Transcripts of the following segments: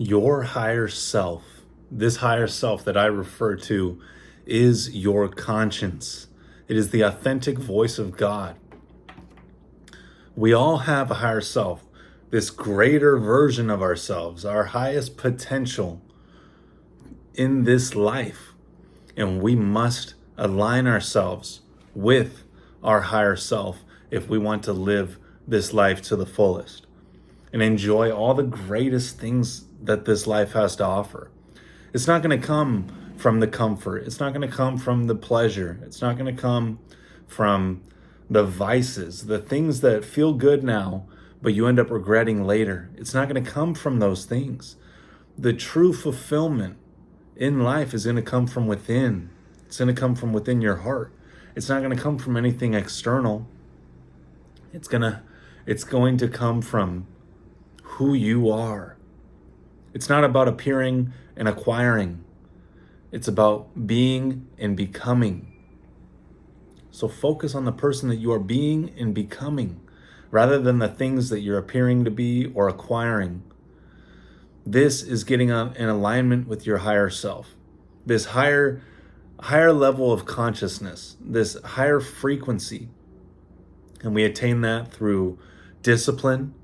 Your higher self, this higher self that I refer to, is your conscience. It is the authentic voice of God. We all have a higher self, this greater version of ourselves, our highest potential in this life. And we must align ourselves with our higher self if we want to live this life to the fullest and enjoy all the greatest things that this life has to offer. It's not going to come from the comfort. It's not going to come from the pleasure. It's not going to come from the vices, the things that feel good now, but you end up regretting later. It's not going to come from those things. The true fulfillment in life is going to come from within. It's going to come from within your heart. It's not going to come from anything external. It's going to come from who you are. It's not about appearing and acquiring. It's about being and becoming. So focus on the person that you are being and becoming, rather than the things that you're appearing to be or acquiring. This is getting in alignment with your higher self, this higher level of consciousness, this higher frequency. And we attain that through discipline,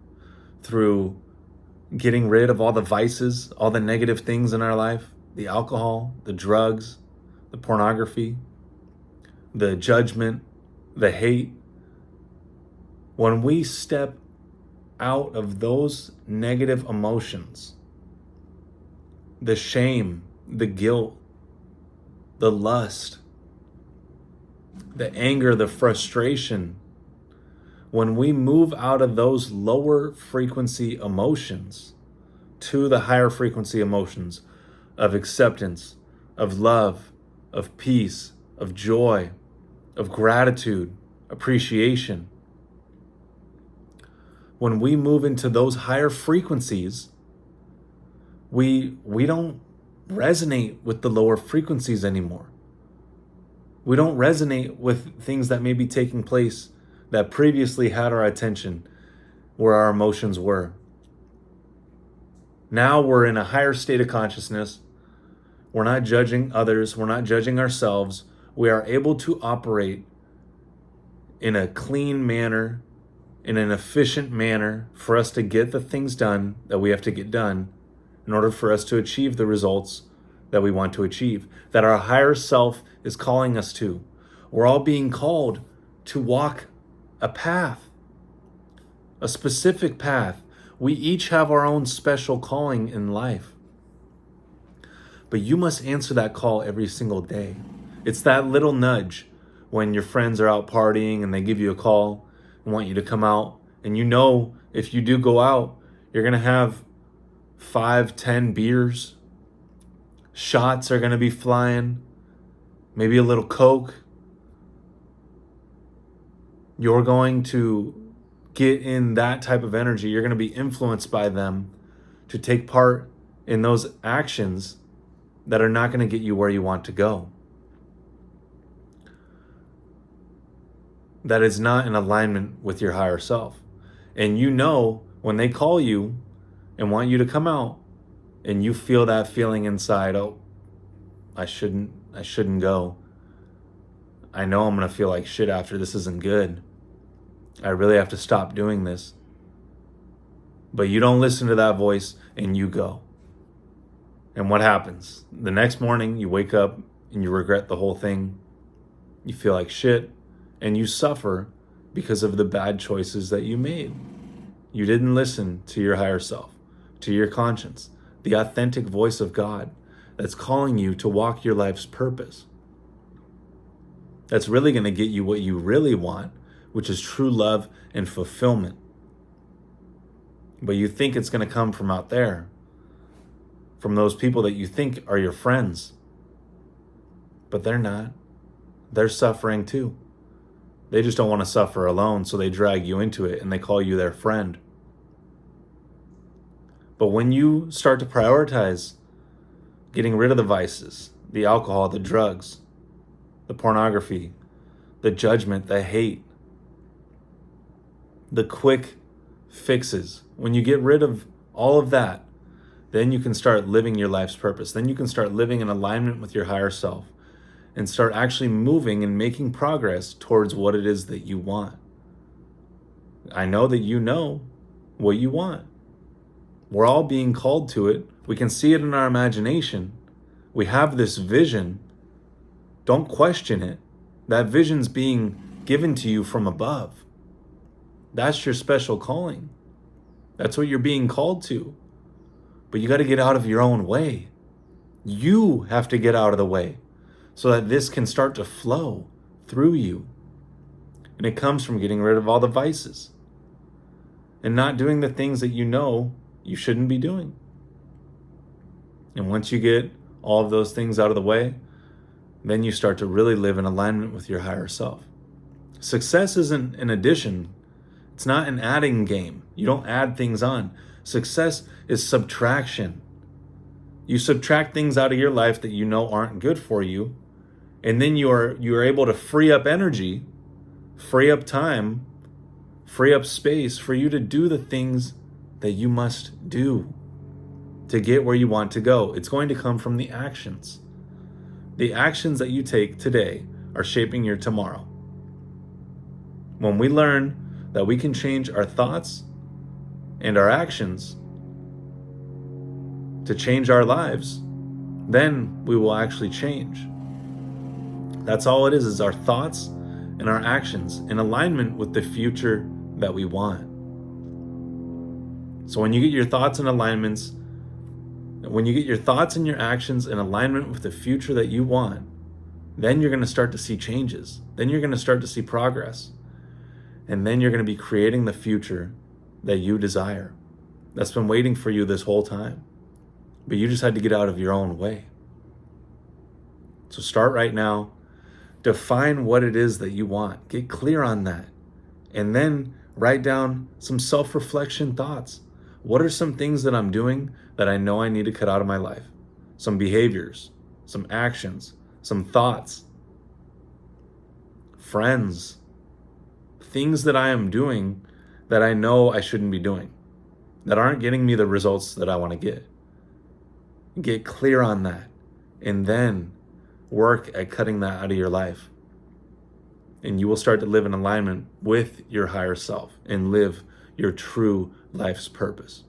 through getting rid of all the vices, all the negative things in our life, the alcohol, the drugs, the pornography, the judgment, the hate. When we step out of those negative emotions, the shame, the guilt, the lust, the anger, the frustration, when we move out of those lower frequency emotions to the higher frequency emotions of acceptance, of love, of peace, of joy, of gratitude, appreciation, when we move into those higher frequencies, we don't resonate with the lower frequencies anymore. We don't resonate with things that may be taking place that previously had our attention, where our emotions were. Now we're in a higher state of consciousness. We're not judging others. We're not judging ourselves. We are able to operate in a clean manner, in an efficient manner, for us to get the things done that we have to get done in order for us to achieve the results that we want to achieve, that our higher self is calling us to. We're all being called to walk a path, a specific path. We each have our own special calling in life. But you must answer that call every single day. It's that little nudge when your friends are out partying and they give you a call and want you to come out. And you know, if you do go out, you're going to have 5-10 beers. Shots are going to be flying. Maybe a little Coke. You're going to get in that type of energy. You're going to be influenced by them to take part in those actions that are not going to get you where you want to go. That is not in alignment with your higher self. And you know when they call you and want you to come out and you feel that feeling inside, oh, I shouldn't go. I know I'm going to feel like shit after. This isn't good. I really have to stop doing this. But you don't listen to that voice and you go. And what happens? The next morning you wake up and you regret the whole thing. You feel like shit and you suffer because of the bad choices that you made. You didn't listen to your higher self, to your conscience, the authentic voice of God that's calling you to walk your life's purpose. That's really going to get you what you really want, which is true love and fulfillment. But you think it's going to come from out there, from those people that you think are your friends. But they're not. They're suffering too. They just don't want to suffer alone, so they drag you into it and they call you their friend. But when you start to prioritize getting rid of the vices, the alcohol, the drugs, the pornography, the judgment, the hate, the quick fixes, when you get rid of all of that, then you can start living your life's purpose. Then you can start living in alignment with your higher self and start actually moving and making progress towards what it is that you want. I know that you know what you want. We're all being called to it. We can see it in our imagination. We have this vision. Don't question it. That vision's being given to you from above. That's your special calling. That's what you're being called to. But you got to get out of your own way. You have to get out of the way so that this can start to flow through you. And it comes from getting rid of all the vices and not doing the things that you know you shouldn't be doing. And once you get all of those things out of the way, then you start to really live in alignment with your higher self. Success isn't an addition. It's not an adding game. You don't add things on. Success is subtraction. You subtract things out of your life that you know aren't good for you, and then you are able to free up energy, free up time, free up space for you to do the things that you must do to get where you want to go. It's going to come from the actions. The actions that you take today are shaping your tomorrow. When we learn that we can change our thoughts and our actions to change our lives, then we will actually change. That's all it is our thoughts and our actions in alignment with the future that we want. So when you get your thoughts and alignments, when you get your thoughts and your actions in alignment with the future that you want, then you're going to start to see changes. Then you're going to start to see progress. And then you're going to be creating the future that you desire. That's been waiting for you this whole time. But you just had to get out of your own way. So start right now. Define what it is that you want. Get clear on that. And then write down some self-reflection thoughts. What are some things that I'm doing that I know I need to cut out of my life? Some behaviors, some actions, some thoughts, friends, things that I am doing that I know I shouldn't be doing, that aren't getting me the results that I want to get. Get clear on that, and then work at cutting that out of your life. And you will start to live in alignment with your higher self and live your true life's purpose.